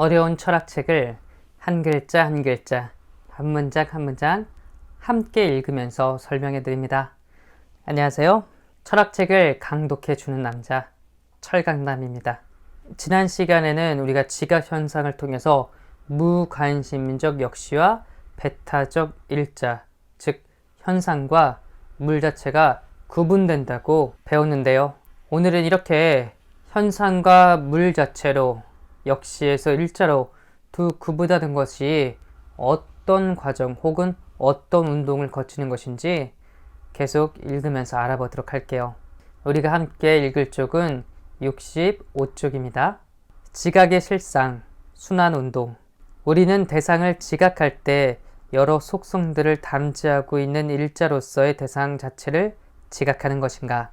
어려운 철학책을 한 글자 한 글자, 한 문장 한 문장 함께 읽으면서 설명해 드립니다. 안녕하세요. 철학책을 강독해주는 남자, 철강남입니다. 지난 시간에는 우리가 지각 현상을 통해서 무관심적 역시와 배타적 일자, 즉 현상과 물 자체가 구분된다고 배웠는데요. 오늘은 이렇게 현상과 물 자체로 역시에서 일자로 두 구분하는 것이 어떤 과정 혹은 어떤 운동을 거치는 것인지 계속 읽으면서 알아보도록 할게요. 우리가 함께 읽을 쪽은 65쪽입니다. 지각의 실상, 순환운동. 우리는 대상을 지각할 때 여러 속성들을 담지하고 있는 일자로서의 대상 자체를 지각하는 것인가?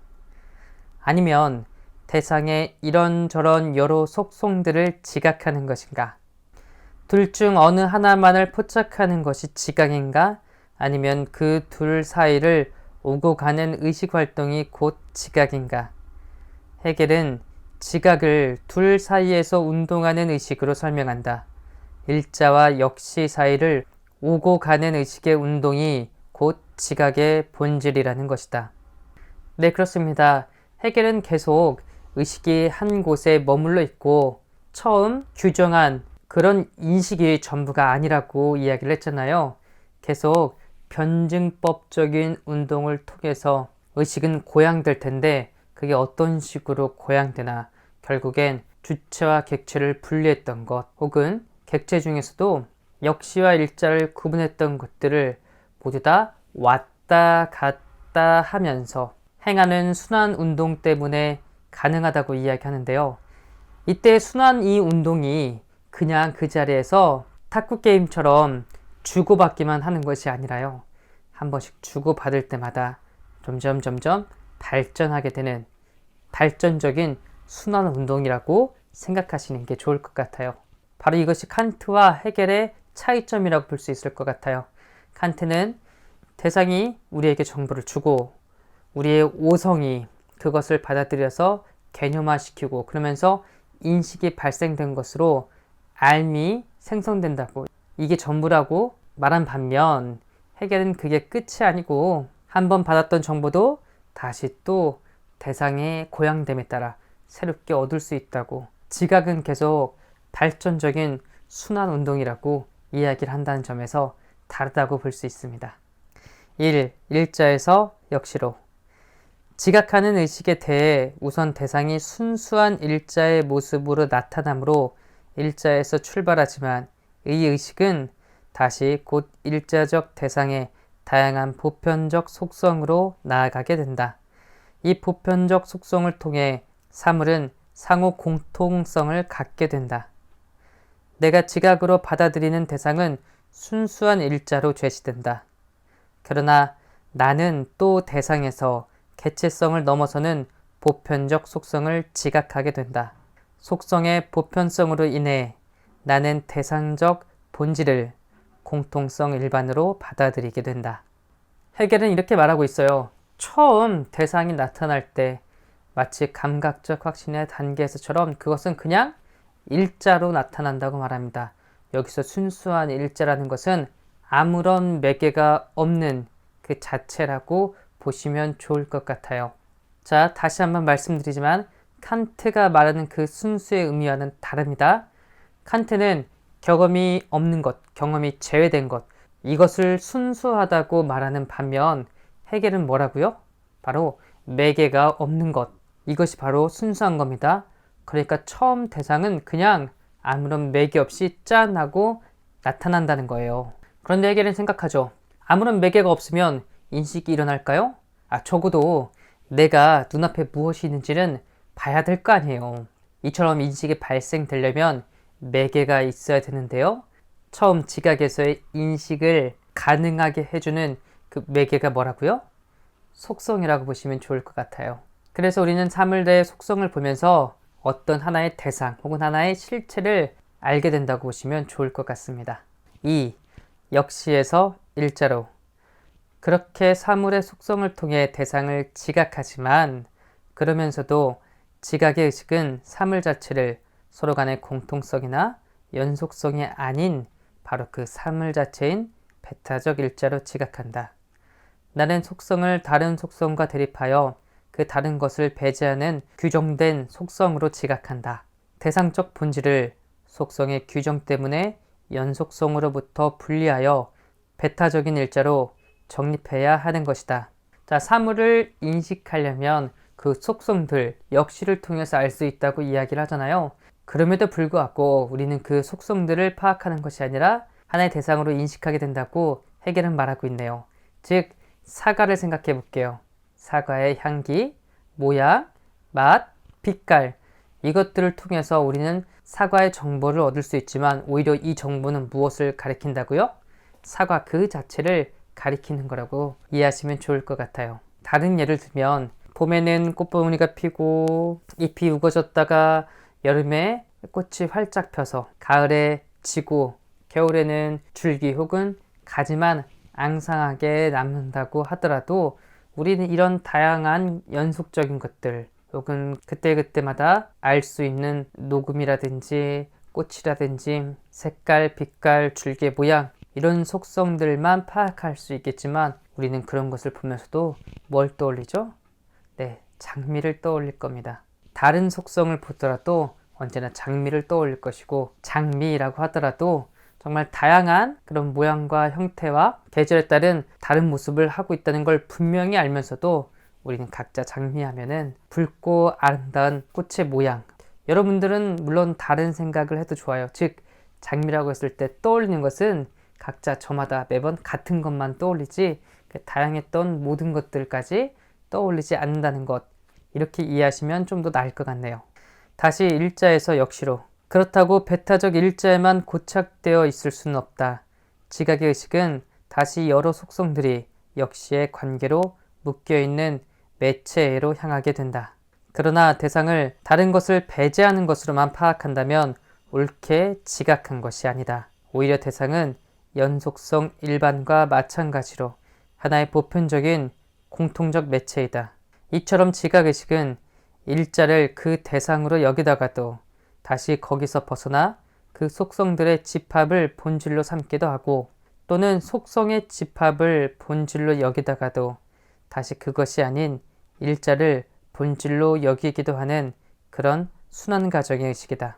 아니면 대상의 이런저런 여러 속성들을 지각하는 것인가? 둘 중 어느 하나만을 포착하는 것이 지각인가? 아니면 그 둘 사이를 오고 가는 의식활동이 곧 지각인가? 헤겔은 지각을 둘 사이에서 운동하는 의식으로 설명한다. 일자와 역시 사이를 오고 가는 의식의 운동이 곧 지각의 본질이라는 것이다. 네, 그렇습니다. 헤겔은 계속 의식이 한 곳에 머물러 있고 처음 규정한 그런 인식이 전부가 아니라고 이야기를 했잖아요. 계속 변증법적인 운동을 통해서 의식은 고양될 텐데 그게 어떤 식으로 고양되나 결국엔 주체와 객체를 분리했던 것 혹은 객체 중에서도 역시와 일자를 구분했던 것들을 모두 다 왔다 갔다 하면서 행하는 순환 운동 때문에 가능하다고 이야기하는데요. 이때 순환 이 운동이 그냥 그 자리에서 탁구 게임처럼 주고받기만 하는 것이 아니라요. 한 번씩 주고받을 때마다 점점 발전하게 되는 발전적인 순환 운동이라고 생각하시는 게 좋을 것 같아요. 바로 이것이 칸트와 헤겔의 차이점이라고 볼 수 있을 것 같아요. 칸트는 대상이 우리에게 정보를 주고 우리의 오성이 그것을 받아들여서 개념화시키고 그러면서 인식이 발생된 것으로 알미 생성된다고 이게 전부라고 말한 반면 헤겔은 그게 끝이 아니고 한번 받았던 정보도 다시 또 대상의 고양됨에 따라 새롭게 얻을 수 있다고 지각은 계속 발전적인 순환 운동이라고 이야기를 한다는 점에서 다르다고 볼 수 있습니다. 1. 일자에서 역시로 지각하는 의식에 대해 우선 대상이 순수한 일자의 모습으로 나타나므로 일자에서 출발하지만 이 의식은 다시 곧 일자적 대상의 다양한 보편적 속성으로 나아가게 된다. 이 보편적 속성을 통해 사물은 상호 공통성을 갖게 된다. 내가 지각으로 받아들이는 대상은 순수한 일자로 제시된다. 그러나 나는 또 대상에서 개체성을 넘어서는 보편적 속성을 지각하게 된다. 속성의 보편성으로 인해 나는 대상적 본질을 공통성 일반으로 받아들이게 된다. 헤겔은 이렇게 말하고 있어요. 처음 대상이 나타날 때 마치 감각적 확신의 단계에서처럼 그것은 그냥 일자로 나타난다고 말합니다. 여기서 순수한 일자라는 것은 아무런 매개가 없는 그 자체라고 보시면 좋을 것 같아요. 자, 다시 한번 말씀드리지만 칸트가 말하는 그 순수의 의미와는 다릅니다. 칸트는 경험이 없는 것, 경험이 제외된 것, 이것을 순수하다고 말하는 반면 헤겔은 뭐라고요? 바로 매개가 없는 것, 이것이 바로 순수한 겁니다. 그러니까 처음 대상은 그냥 아무런 매개 없이 짠 하고 나타난다는 거예요. 그런데 헤겔은 생각하죠. 아무런 매개가 없으면 인식이 일어날까요? 적어도 내가 눈앞에 무엇이 있는지는 봐야 될 거 아니에요. 이처럼 인식이 발생되려면 매개가 있어야 되는데요. 처음 지각에서의 인식을 가능하게 해주는 그 매개가 뭐라고요? 속성이라고 보시면 좋을 것 같아요. 그래서 우리는 사물들의 속성을 보면서 어떤 하나의 대상 혹은 하나의 실체를 알게 된다고 보시면 좋을 것 같습니다. 2. 역시에서 일자로 그렇게 사물의 속성을 통해 대상을 지각하지만 그러면서도 지각의 의식은 사물 자체를 서로 간의 공통성이나 연속성이 아닌 바로 그 사물 자체인 배타적 일자로 지각한다. 나는 속성을 다른 속성과 대립하여 그 다른 것을 배제하는 규정된 속성으로 지각한다. 대상적 본질을 속성의 규정 때문에 연속성으로부터 분리하여 배타적인 일자로 정립해야 하는 것이다. 자, 사물을 인식하려면 그 속성들, 역시를 통해서 알 수 있다고 이야기를 하잖아요. 그럼에도 불구하고 우리는 그 속성들을 파악하는 것이 아니라 하나의 대상으로 인식하게 된다고 해겔은 말하고 있네요. 즉, 사과를 생각해 볼게요. 사과의 향기, 모양, 맛, 빛깔, 이것들을 통해서 우리는 사과의 정보를 얻을 수 있지만 오히려 이 정보는 무엇을 가리킨다고요? 사과 그 자체를 가리키는 거라고 이해하시면 좋을 것 같아요. 다른 예를 들면 봄에는 꽃봉오리가 피고 잎이 우거졌다가 여름에 꽃이 활짝 펴서 가을에 지고 겨울에는 줄기 혹은 가지만 앙상하게 남는다고 하더라도 우리는 이런 다양한 연속적인 것들 혹은 그때그때마다 알 수 있는 녹음이라든지 꽃이라든지 색깔, 빛깔, 줄기의 모양 이런 속성들만 파악할 수 있겠지만 우리는 그런 것을 보면서도 뭘 떠올리죠? 네, 장미를 떠올릴 겁니다. 다른 속성을 보더라도 언제나 장미를 떠올릴 것이고 장미라고 하더라도 정말 다양한 그런 모양과 형태와 계절에 따른 다른 모습을 하고 있다는 걸 분명히 알면서도 우리는 각자 장미하면은 붉고 아름다운 꽃의 모양. 여러분들은 물론 다른 생각을 해도 좋아요. 즉 장미라고 했을 때 떠올리는 것은 각자 저마다 매번 같은 것만 떠올리지 다양했던 모든 것들까지 떠올리지 않는다는 것. 이렇게 이해하시면 좀 더 나을 것 같네요. 다시 일자에서 역시로. 그렇다고 배타적 일자에만 고착되어 있을 수는 없다. 지각의 의식은 다시 여러 속성들이 역시의 관계로 묶여있는 매체로 향하게 된다. 그러나 대상을 다른 것을 배제하는 것으로만 파악한다면 옳게 지각한 것이 아니다. 오히려 대상은 연속성 일반과 마찬가지로 하나의 보편적인 공통적 매체이다. 이처럼 지각의식은 일자를 그 대상으로 여기다가도 다시 거기서 벗어나 그 속성들의 집합을 본질로 삼기도 하고 또는 속성의 집합을 본질로 여기다가도 다시 그것이 아닌 일자를 본질로 여기기도 하는 그런 순환 과정의 의식이다.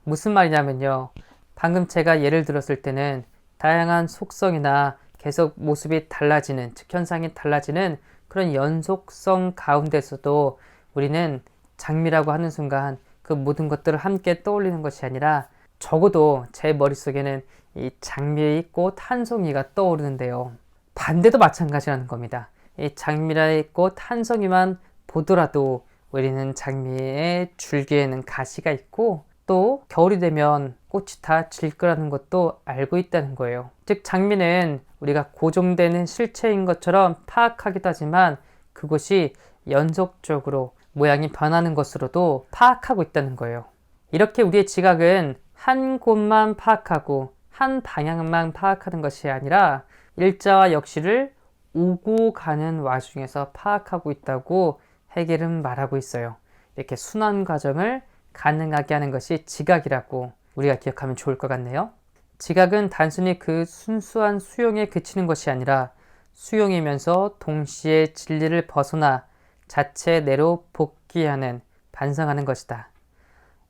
무슨 말이냐면요. 방금 제가 예를 들었을 때는 다양한 속성이나 계속 모습이 달라지는, 즉 현상이 달라지는 그런 연속성 가운데서도 우리는 장미라고 하는 순간 그 모든 것들을 함께 떠올리는 것이 아니라 적어도 제 머릿속에는 이 장미의 꽃 한 송이가 떠오르는데요. 반대도 마찬가지라는 겁니다. 이 장미의 꽃 한 송이만 보더라도 우리는 장미의 줄기에는 가시가 있고 또 겨울이 되면 꽃이 다 질 거라는 것도 알고 있다는 거예요. 즉 장미는 우리가 고정되는 실체인 것처럼 파악하기도 하지만 그것이 연속적으로 모양이 변하는 것으로도 파악하고 있다는 거예요. 이렇게 우리의 지각은 한 곳만 파악하고 한 방향만 파악하는 것이 아니라 일자와 역시를 오고 가는 와중에서 파악하고 있다고 해겔은 말하고 있어요. 이렇게 순환 과정을 가능하게 하는 것이 지각이라고 우리가 기억하면 좋을 것 같네요. 지각은 단순히 그 순수한 수용에 그치는 것이 아니라 수용이면서 동시에 진리를 벗어나 자체 내로 복귀하는, 반성하는 것이다.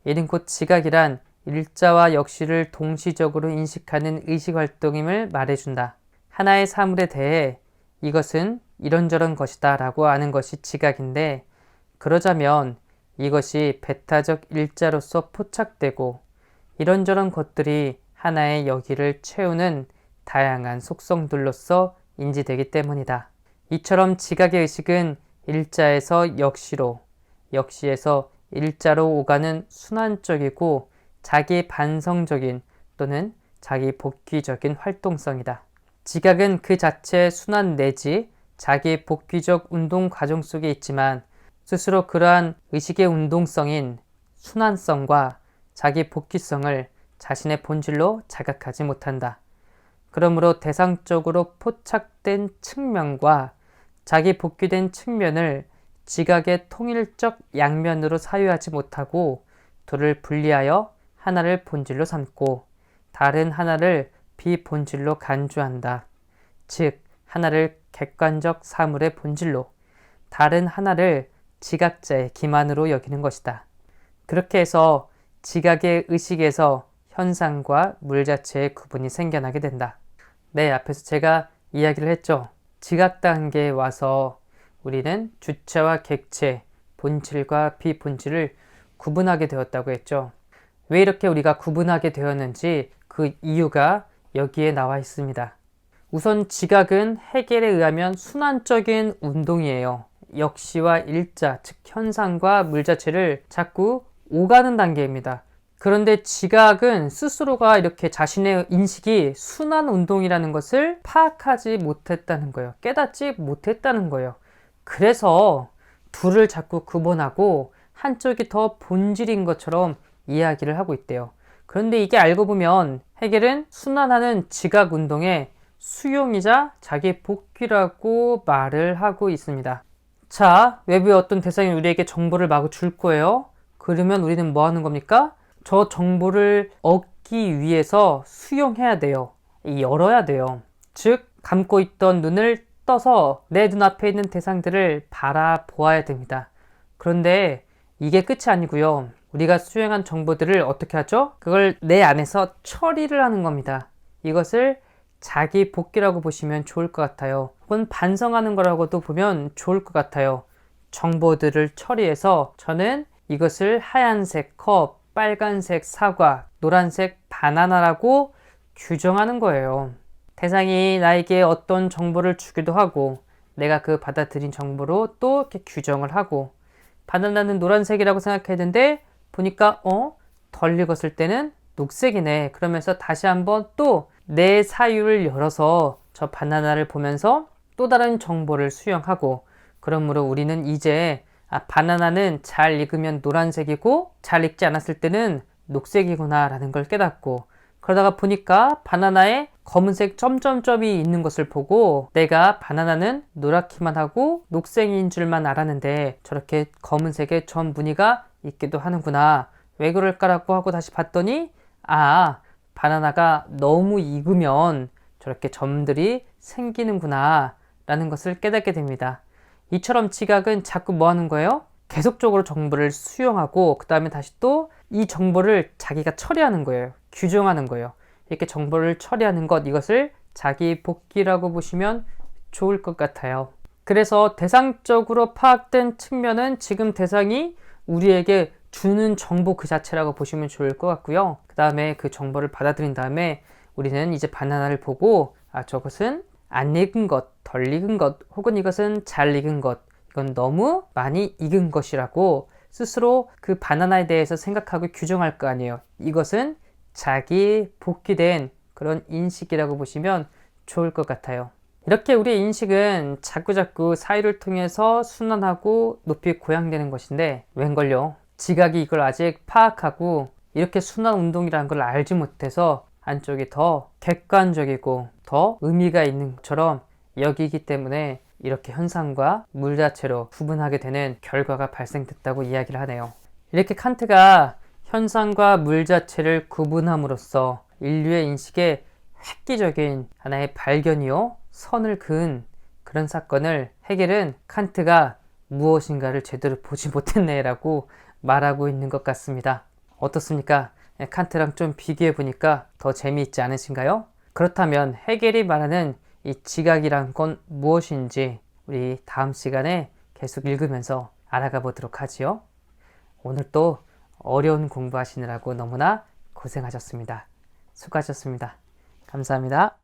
이는 곧 지각이란 일자와 역시를 동시적으로 인식하는 의식활동임을 말해준다. 하나의 사물에 대해 이것은 이런저런 것이다 라고 아는 것이 지각인데 그러자면 이것이 배타적 일자로서 포착되고 이런저런 것들이 하나의 여기를 채우는 다양한 속성들로서 인지되기 때문이다. 이처럼 지각의 의식은 일자에서 역시로, 역시에서 일자로 오가는 순환적이고 자기 반성적인 또는 자기 복귀적인 활동성이다. 지각은 그 자체의 순환 내지 자기 복귀적 운동 과정 속에 있지만 스스로 그러한 의식의 운동성인 순환성과 자기 복귀성을 자신의 본질로 자각하지 못한다. 그러므로 대상적으로 포착된 측면과 자기 복귀된 측면을 지각의 통일적 양면으로 사유하지 못하고 둘을 분리하여 하나를 본질로 삼고 다른 하나를 비본질로 간주한다. 즉, 하나를 객관적 사물의 본질로, 다른 하나를 지각자의 기만으로 여기는 것이다. 그렇게 해서 지각의 의식에서 현상과 물 자체의 구분이 생겨나게 된다. 네, 앞에서 제가 이야기를 했죠. 지각 단계에 와서 우리는 주체와 객체, 본질과 비본질을 구분하게 되었다고 했죠. 왜 이렇게 우리가 구분하게 되었는지 그 이유가 여기에 나와 있습니다. 우선 지각은 해겔에 의하면 순환적인 운동이에요. 역시와 일자, 즉 현상과 물 자체를 자꾸 오가는 단계입니다. 그런데 지각은 스스로가 이렇게 자신의 인식이 순환 운동이라는 것을 파악하지 못했다는 거예요. 깨닫지 못했다는 거예요. 그래서 둘을 자꾸 구분하고 한쪽이 더 본질인 것처럼 이야기를 하고 있대요. 그런데 이게 알고 보면 해겔은 순환하는 지각 운동의 수용이자 자기 복귀라고 말을 하고 있습니다. 자, 외부의 어떤 대상이 우리에게 정보를 마구 줄 거예요. 그러면 우리는 뭐 하는 겁니까? 저 정보를 얻기 위해서 수용해야 돼요. 열어야 돼요. 즉, 감고 있던 눈을 떠서 내 눈앞에 있는 대상들을 바라보아야 됩니다. 그런데 이게 끝이 아니고요. 우리가 수용한 정보들을 어떻게 하죠? 그걸 내 안에서 처리를 하는 겁니다. 이것을 자기 복귀라고 보시면 좋을 것 같아요. 혹은 반성하는 거라고도 보면 좋을 것 같아요. 정보들을 처리해서 저는 이것을 하얀색 컵, 빨간색 사과, 노란색 바나나라고 규정하는 거예요. 대상이 나에게 어떤 정보를 주기도 하고 내가 그 받아들인 정보로 또 이렇게 규정을 하고 바나나는 노란색이라고 생각했는데 보니까 덜 익었을 때는 녹색이네. 그러면서 다시 한번 또 내 사유를 열어서 저 바나나를 보면서 또 다른 정보를 수용하고 그러므로 우리는 이제 바나나는 잘 익으면 노란색이고 잘 익지 않았을 때는 녹색이구나 라는 걸 깨닫고 그러다가 보니까 바나나에 검은색 점점점이 있는 것을 보고 내가 바나나는 노랗기만 하고 녹색인 줄만 알았는데 저렇게 검은색의 점 무늬가 있기도 하는구나. 왜 그럴까라고 하고 다시 봤더니 바나나가 너무 익으면 저렇게 점들이 생기는구나 라는 것을 깨닫게 됩니다. 이처럼 지각은 자꾸 뭐 하는 거예요? 계속적으로 정보를 수용하고 그 다음에 다시 또 이 정보를 자기가 처리하는 거예요. 규정하는 거예요. 이렇게 정보를 처리하는 것, 이것을 자기 복귀라고 보시면 좋을 것 같아요. 그래서 대상적으로 파악된 측면은 지금 대상이 우리에게 주는 정보 그 자체라고 보시면 좋을 것 같고요. 그 다음에 그 정보를 받아들인 다음에 우리는 이제 바나나를 보고 저것은 안 익은 것, 덜 익은 것, 혹은 이것은 잘 익은 것, 이건 너무 많이 익은 것이라고 스스로 그 바나나에 대해서 생각하고 규정할 거 아니에요. 이것은 자기 복귀된 그런 인식이라고 보시면 좋을 것 같아요. 이렇게 우리의 인식은 자꾸자꾸 사유를 통해서 순환하고 높이 고양되는 것인데 웬걸요? 지각이 이걸 아직 파악하고 이렇게 순환 운동이라는 걸 알지 못해서 한쪽이 더 객관적이고 더 의미가 있는 것처럼 여기기 때문에 이렇게 현상과 물 자체로 구분하게 되는 결과가 발생됐다고 이야기를 하네요. 이렇게 칸트가 현상과 물 자체를 구분함으로써 인류의 인식에 획기적인 하나의 발견이요 선을 그은 그런 사건을 해겔은 칸트가 무엇인가를 제대로 보지 못했네 라고 말하고 있는 것 같습니다. 어떻습니까? 칸트랑 좀 비교해 보니까 더 재미있지 않으신가요? 그렇다면 해겔이 말하는 이 지각이란 건 무엇인지 우리 다음 시간에 계속 읽으면서 알아가 보도록 하지요. 오늘 또 어려운 공부하시느라고 너무나 고생하셨습니다. 수고하셨습니다. 감사합니다.